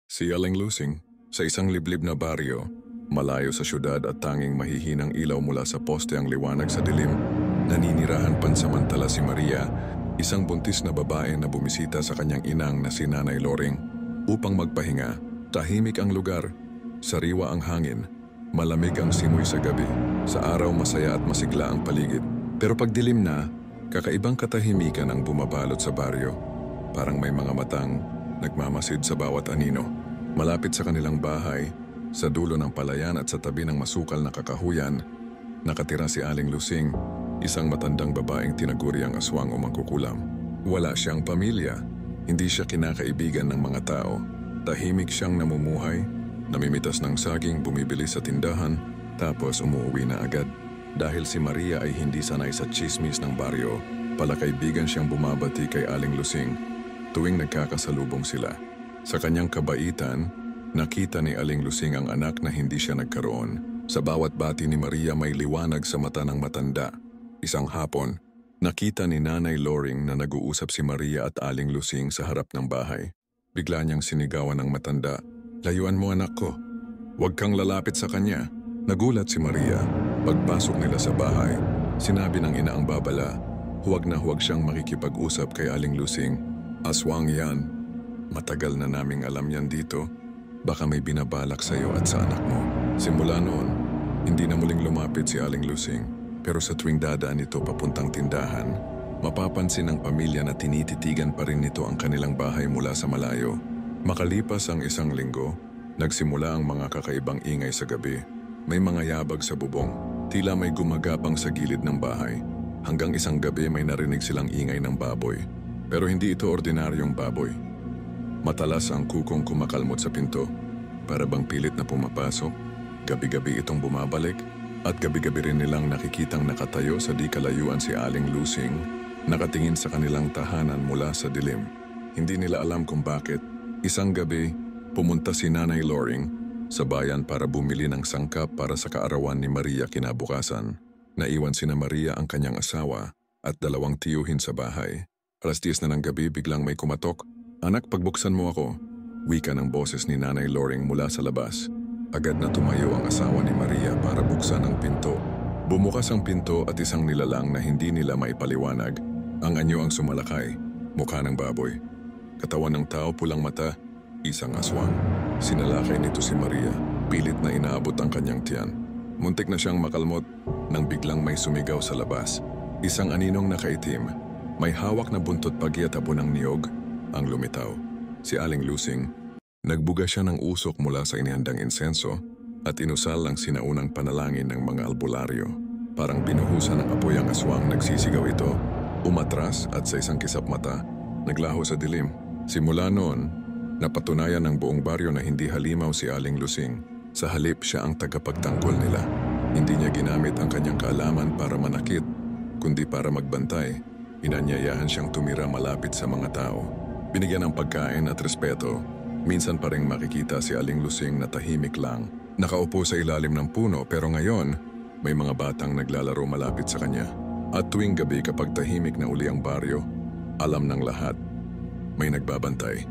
Si Aling Lusing, sa isang liblib na baryo, malayo sa syudad at tanging mahihinang ilaw mula sa poste ang liwanag sa dilim, naninirahan pansamantala si Maria, isang buntis na babae na bumisita sa kanyang inang na si Nanay Loring. Upang magpahinga, tahimik ang lugar, sariwa ang hangin, malamig ang simoy sa gabi. Sa araw masaya at masigla ang paligid. Pero pag dilim na, kakaibang katahimikan ang bumabalot sa baryo. Parang may mga matang nagmamasid sa bawat anino. Malapit sa kanilang bahay, sa dulo ng palayan at sa tabi ng masukal na kakahuyan, nakatira si Aling Lusing, isang matandang babaeng tinaguri ang aswang o mangkukulam. Wala siyang pamilya, hindi siya kinakaibigan ng mga tao. Tahimik siyang namumuhay, namimitas ng saging, bumibili sa tindahan, tapos umuwi na agad. Dahil si Maria ay hindi sanay sa chismis ng baryo, palakaibigan siyang bumabati kay Aling Lusing tuwing nagkakasalubong sila. Sa kanyang kabaitan, nakita ni Aling Lusing ang anak na hindi siya nagkaroon. Sa bawat bati ni Maria may liwanag sa mata ng matanda. Isang hapon, nakita ni Nanay Loring na nag-uusap si Maria at Aling Lusing sa harap ng bahay. Bigla niyang sinigawan ng matanda, "Layuan mo anak ko, huwag kang lalapit sa kanya." Nagulat si Maria. Pagpasok nila sa bahay, sinabi ng ina ang babala, huwag na huwag siyang makikipag-usap kay Aling Lusing. "Aswang yan. Matagal na naming alam yan dito. Baka may binabalak sa'yo at sa anak mo." Simula noon, hindi na muling lumapit si Aling Lusing. Pero sa tuwing dadaan ito papuntang tindahan, mapapansin ng pamilya na tinititigan pa rin nito ang kanilang bahay mula sa malayo. Makalipas ang isang linggo, nagsimula ang mga kakaibang ingay sa gabi. May mga yabag sa bubong, tila may gumagapang sa gilid ng bahay. Hanggang isang gabi may narinig silang ingay ng baboy. Pero hindi ito ordinaryong baboy. Matalas ang kukong kumakalmot sa pinto, para bang pilit na pumapasok. Gabi-gabi itong bumabalik, at gabi-gabi rin nilang nakikitang nakatayo sa di kalayuan si Aling Lusing, nakatingin sa kanilang tahanan mula sa dilim. Hindi nila alam kung bakit. Isang gabi, pumunta si Nanay Loring sa bayan para bumili ng sangkap para sa kaarawan ni Maria kinabukasan. Naiwan sina Maria ang kanyang asawa at dalawang tiyuhin sa bahay. 10:00 na ng gabi biglang may kumatok. "Anak, pagbuksan mo ako." Wika ng boses ni Nanay Loring mula sa labas. Agad na tumayo ang asawa ni Maria para buksan ang pinto. Bumukas ang pinto at isang nilalang na hindi nila maipaliwanag. Ang anyo ang sumalakay, mukha ng baboy. Katawan ng tao, pulang mata, isang aswang. Sinalakay nito si Maria, pilit na inaabot ang kanyang tiyan. Muntik na siyang makalmot nang biglang may sumigaw sa labas. Isang aninong nakaitim, may hawak na buntot pagi at abo ng niyog, ang lumitaw. Si Aling Lusing, nagbuga siya ng usok mula sa inihandang insenso at inusal ang sinaunang panalangin ng mga albularyo. Parang binuhusan ng apoy ang aswang, nagsisigaw ito, umatras at sa isang kisap mata, naglaho sa dilim. Simula noon, napatunayan ng buong baryo na hindi halimaw si Aling Lusing. Sa halip siya ang tagapagtanggol nila. Hindi niya ginamit ang kanyang kaalaman para manakit, kundi para magbantay. Inanyayahan siyang tumira malapit sa mga tao. Binigyan ng pagkain at respeto. Minsan pa ring makikita si Aling Lusing na tahimik lang. Nakaupo sa ilalim ng puno, pero ngayon, may mga batang naglalaro malapit sa kanya. At tuwing gabi kapag tahimik na uli ang baryo, alam ng lahat, may nagbabantay.